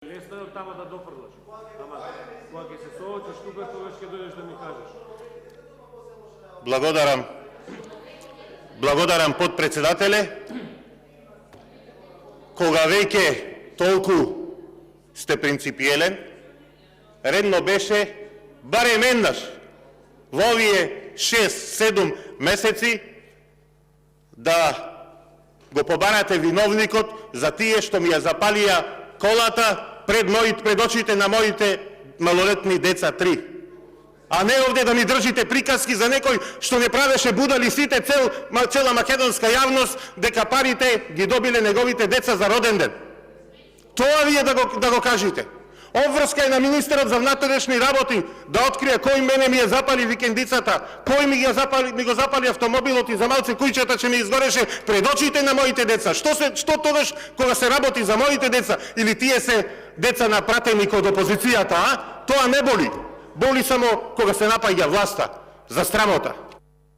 Лесно е тама да дофрлаш. Ама, кога ќе се соочиш тука, тогаш ќе дојдеш да ми кажеш. Благодарам. Благодарам, подпредседателе. Кога веќе толку сте принципиелен, редно беше барем еднаш во овие 6-7 месеци да го побарате виновникот за тие што ми ја запалија колата пред очите на моите малолетни деца 3. А не овде да ми држите приказки за некој што не правеше будали сите цела македонска јавност дека парите ги добиле неговите деца за роден ден. Тоа вие да го кажете. Обврска е на министерот за внатрешни работи да открие кој мене ми ја запали викендицата, кој ми го запали автомобилот и за малце кујчата че ми изгореше пред очите на моите деца. Што тогаш кога се работи за моите деца или тие се деца на пратеник од опозицијата, а? Тоа не боли. Боли само кога се напаѓа власта. За срамота.